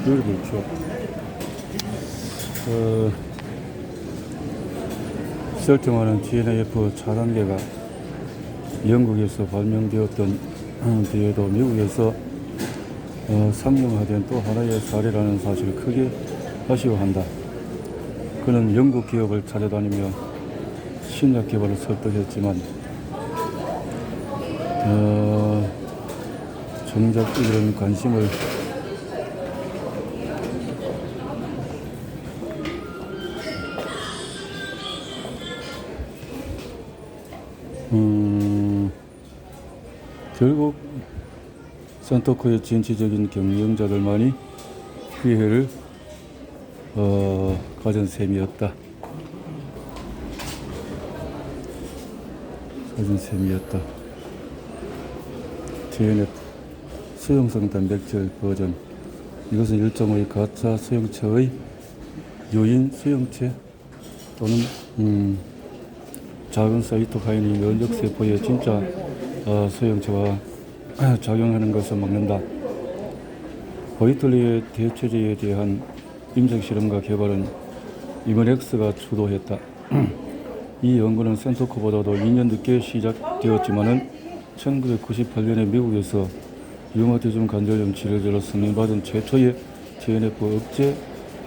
그렇죠. 설정하는 TNF 차단계가 영국에서 발명되었던 뒤에도 미국에서 상용화된 또 하나의 사례라는 사실을 크게 아쉬워한다. 그는 영국 기업을 찾아다니며 신약 개발을 설득했지만 정작 이런 관심을 결국 센터코의 진취적인 경영자들만이 피해를 가진 셈이었다. TNF 수용성 단백질 버전, 이것은 일종의 가짜 수용체의 유인 수용체 또는 작은 사이토카인이 면역세포의 진짜 수용체와 작용하는 것을 막는다. 호이틀리의 대체제에 대한 임상실험과 개발은 이머넥스가 주도했다. 이 연구는 센터코보다도 2년 늦게 시작되었지만은 1998년에 미국에서 류마티즘 관절염 치료제로 승인받은 최초의 TNF 억제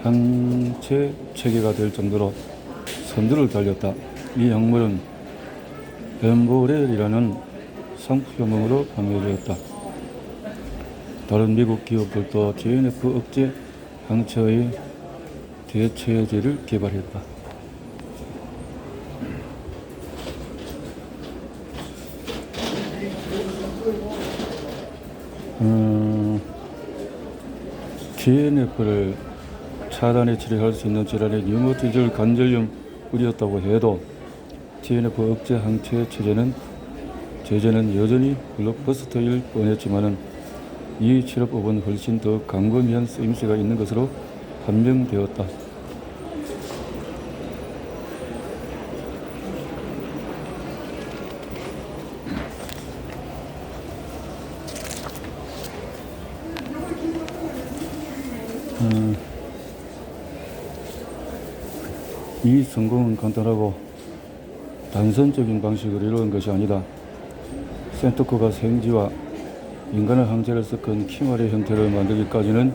항체 체계가 될 정도로 선두를 달렸다. 이 약물은 엠보렐이라는 상표명으로 판매되었다. 다른 미국 기업들도 TNF 억제 항체의 대체제를 개발했다. TNF를 차단해 치료할 수 있는 질환의 류마티즘 관절염뿐이었다고 해도 TNF 억제 항체 제제는 여전히 블록버스터일 뻔했지만은 이 치료법은 훨씬 더 광범위한 쓰임새가 있는 것으로 판명되었다. 이 성공은 간단하고 단선적인 방식으로 이루어진 것이 아니다. 센터코가 생쥐와 인간의 항체를 섞은 킹알의 형태를 만들기까지는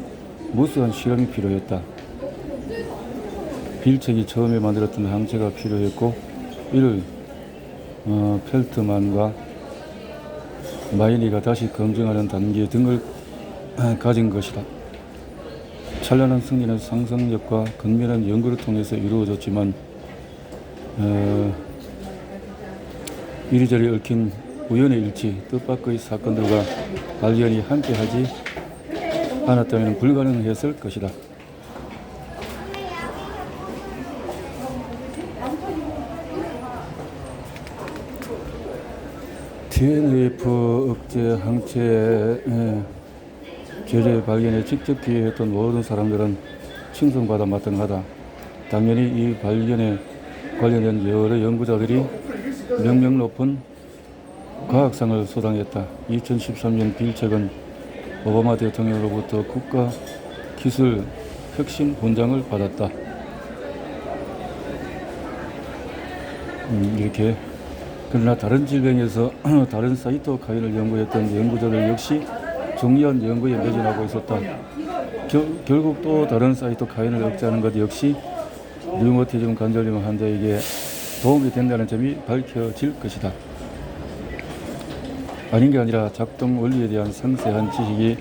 무수한 실험이 필요했다. 빌책이 처음에 만들었던 항체가 필요했고 이를 펠트만과 마이니가 다시 검증하는 단계 등을 가진 것이다. 찬란한 승리는 상상력과 근면한 연구를 통해서 이루어졌지만 이리저리 얽힌 우연의 일치, 뜻밖의 사건들과 발견이 함께하지 않았다면 불가능했을 것이다. TNF 억제 항체 제재 발견에 직접 기여했던 모든 사람들은 칭송받아 마땅하다. 당연히 이 발견에 관련된 여러 연구자들이 명명 높은 과학상을 수상했다. 2013년 빌책은 오바마 대통령으로부터 국가 기술 혁신 훈장을 받았다. 이렇게. 그러나 다른 질병에서 다른 사이토카인을 연구했던 연구자들 역시 중요한 연구에 매진하고 있었다. 결국 또 다른 사이토카인을 억제하는 것 역시 류마티즘 관절염 환자에게 도움이 된다는 점이 밝혀질 것이다. 아닌 게 아니라 작동 원리에 대한 상세한 지식이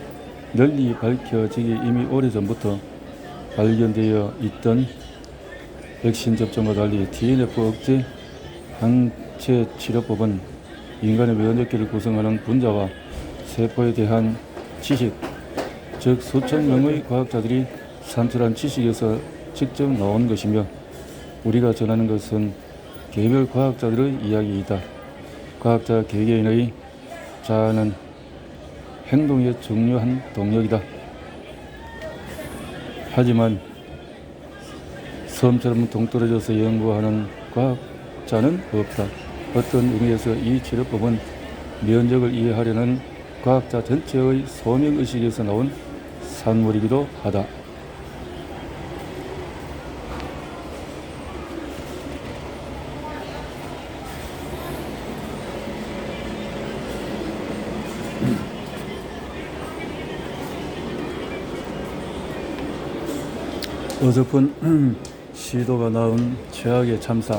널리 밝혀지기 이미 오래전부터 발견되어 있던 백신 접종과 달리 TNF 억제 항체 치료법은 인간의 면역계를 구성하는 분자와 세포에 대한 지식, 즉 수천 명의 과학자들이 산출한 지식에서 직접 나온 것이며 우리가 전하는 것은 개별 과학자들의 이야기이다. 과학자 개개인의 자아는 행동의 중요한 동력이다. 하지만 섬처럼 동떨어져서 연구하는 과학자는 없다. 어떤 의미에서 이 치료법은 면역을 이해하려는 과학자 전체의 소명의식에서 나온 산물이기도 하다. 어설픈 시도가 낳은 최악의 참사.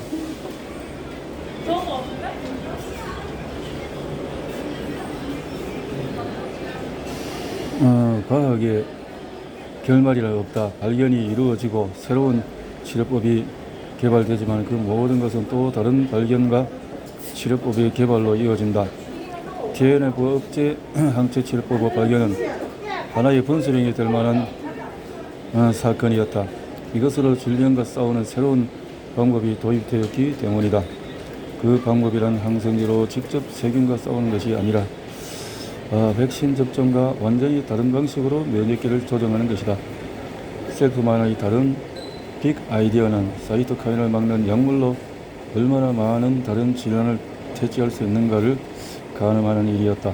과학의 결말이라 없다. 발견이 이루어지고 새로운 치료법이 개발되지만 그 모든 것은 또 다른 발견과 치료법의 개발로 이어진다. TNF 억제 항체 치료법 발견은 하나의 분수령이 될 만한 사건이었다. 이것으로 질병과 싸우는 새로운 방법이 도입되었기 때문이다. 그 방법이란 항생제로 직접 세균과 싸우는 것이 아니라 백신 접종과 완전히 다른 방식으로 면역계를 조정하는 것이다. 셀프만의 다른 빅 아이디어는 사이토카인을 막는 약물로 얼마나 많은 다른 질환을 퇴치할 수 있는가를 가늠하는 일이었다.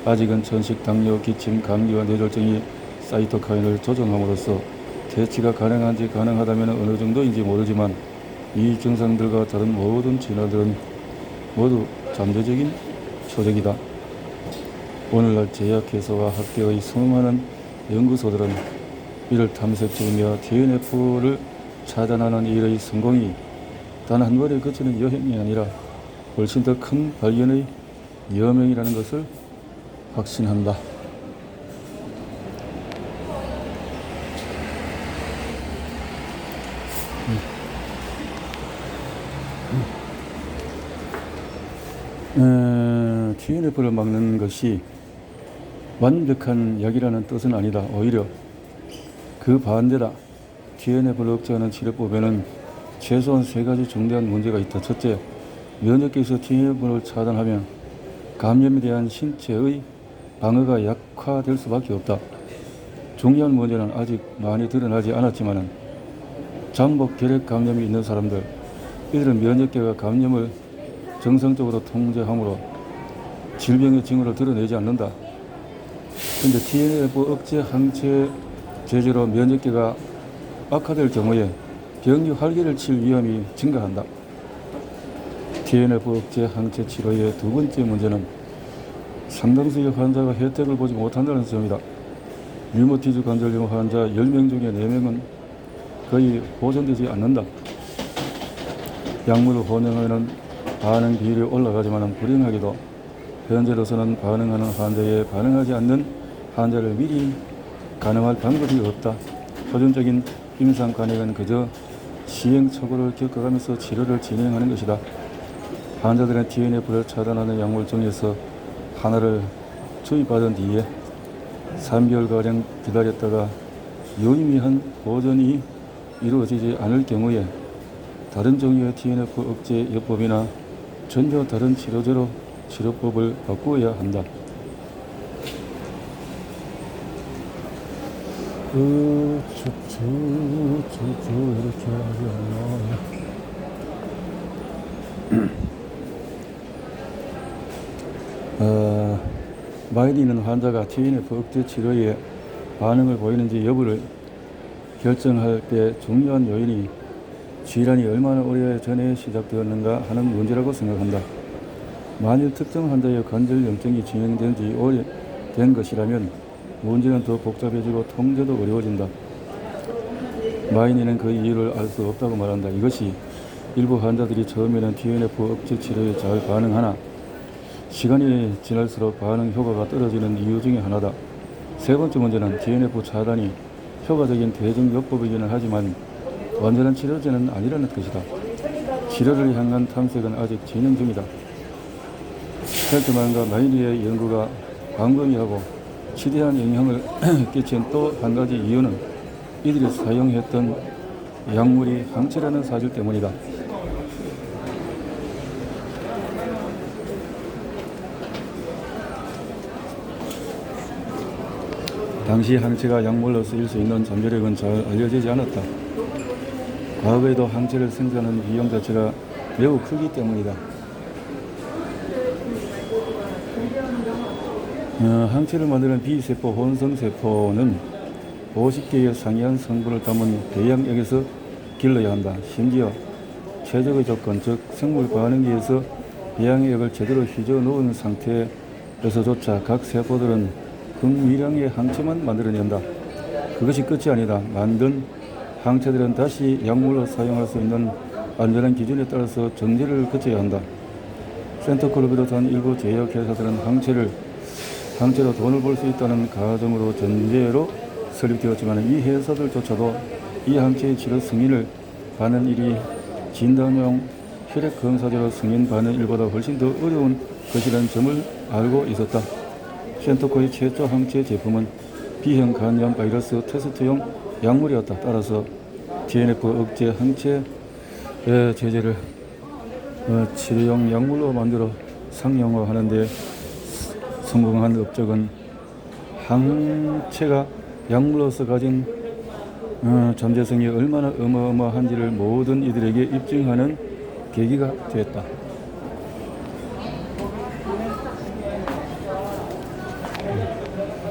아직은 천식, 당뇨, 기침, 감기와 뇌졸중이 사이토카인을 조정함으로써 퇴치가 가능한지 가능하다면 어느 정도인지 모르지만 이 증상들과 다른 모든 진화들은 모두 잠재적인 초적이다. 오늘날 제약회사와 학계의 수많은 연구소들은 이를 탐색 중이며 TNF를 차단하는 일의 성공이 단 한 번에 그치는 여행이 아니라 훨씬 더 큰 발견의 여명이라는 것을 확신한다. TNF를 막는 것이 완벽한 약이라는 뜻은 아니다. 오히려 그 반대다. TNF를 억제하는 치료법에는 최소한 3가지 중대한 문제가 있다. 첫째, 면역계에서 TNF를 차단하면 감염에 대한 신체의 방어가 약화될 수밖에 없다. 중요한 문제는 아직 많이 드러나지 않았지만 잠복 결핵 감염이 있는 사람들, 이들은 면역계가 감염을 정상적으로 통제하므로 질병의 징후를 드러내지 않는다. 그런데 TNF 억제 항체 제제로 면역계가 악화될 경우에 병이 활기를 칠 위험이 증가한다. TNF 억제 항체 치료의 두 번째 문제는 상당수의 환자가 혜택을 보지 못한다는 점이다. 류마티즈 관절염 환자 10명 중에 4명은 거의 보존되지 않는다. 약물을 혼용하면 반응 비율이 올라가지만 불행하게도 현재로서는 반응하는 환자에 반응하지 않는 환자를 미리 가늠할 방법이 없다. 표준적인 임상관행은 그저 시행착오를 겪어가면서 치료를 진행하는 것이다. 환자들은 TNF를 차단하는 약물 중에서 하나를 주입받은 뒤에 3개월가량 기다렸다가 유의미한 보존이 이루어지지 않을 경우에 다른 종류의 TNF 억제 요법이나 전혀 다른 치료제로 치료법을 바꾸어야 한다. 이렇게 하면 마이디는 환자가 TNF 억제 치료에 반응을 보이는지 여부를 결정할 때 중요한 요인이 질환이 얼마나 오래 전에 시작되었는가 하는 문제라고 생각한다. 만일 특정 환자의 관절염증이 진행된 지 오래된 것이라면 문제는 더 복잡해지고 통제도 어려워진다. 마이니는 그 이유를 알 수 없다고 말한다. 이것이 일부 환자들이 처음에는 TNF 억제 치료에 잘 반응하나 시간이 지날수록 반응 효과가 떨어지는 이유 중에 하나다. 세 번째 문제는 TNF 차단이 효과적인 대증요법이기는 하지만 완전한 치료제는 아니라는 것이다. 치료를 향한 탐색은 아직 진행 중이다. 펠트만과 마이니의 연구가 광범위하고 지대한 영향을 끼친 또 한 가지 이유는 이들이 사용했던 약물이 항체라는 사실 때문이다. 당시 항체가 약물로 쓰일 수 있는 잠재력은 잘 알려지지 않았다. 과거에도 항체를 생산하는 비용 자체가 매우 크기 때문이다. 항체를 만드는 B세포 혼성세포는 50개의 상이한 성분을 담은 배양액에서 길러야 한다. 심지어 최적의 조건, 즉 생물 반응기에서 배양액을 제대로 휘저 놓은 상태에서조차 각 세포들은 극미량의 항체만 만들어낸다. 그것이 끝이 아니다. 만든 항체들은 다시 약물로 사용할 수 있는 안전한 기준에 따라서 정제를 거쳐야 한다. 센터콜을 비롯한 일부 제약회사들은 항체로 돈을 벌 수 있다는 가정으로 전제로 설립되었지만 이 회사들조차도 이 항체의 치료 승인을 받는 일이 진단용 혈액 검사제로 승인 받는 일보다 훨씬 더 어려운 것이라는 점을 알고 있었다. 센터콜의 최초 항체 제품은 B형 간염 바이러스 테스트용 약물이었다. 따라서 TNF 억제 항체 제제를 치료용 약물로 만들어 상용화하는 데 성공한 업적은 항체가 약물로서 가진 잠재성이 얼마나 어마어마한지를 모든 이들에게 입증하는 계기가 되었다.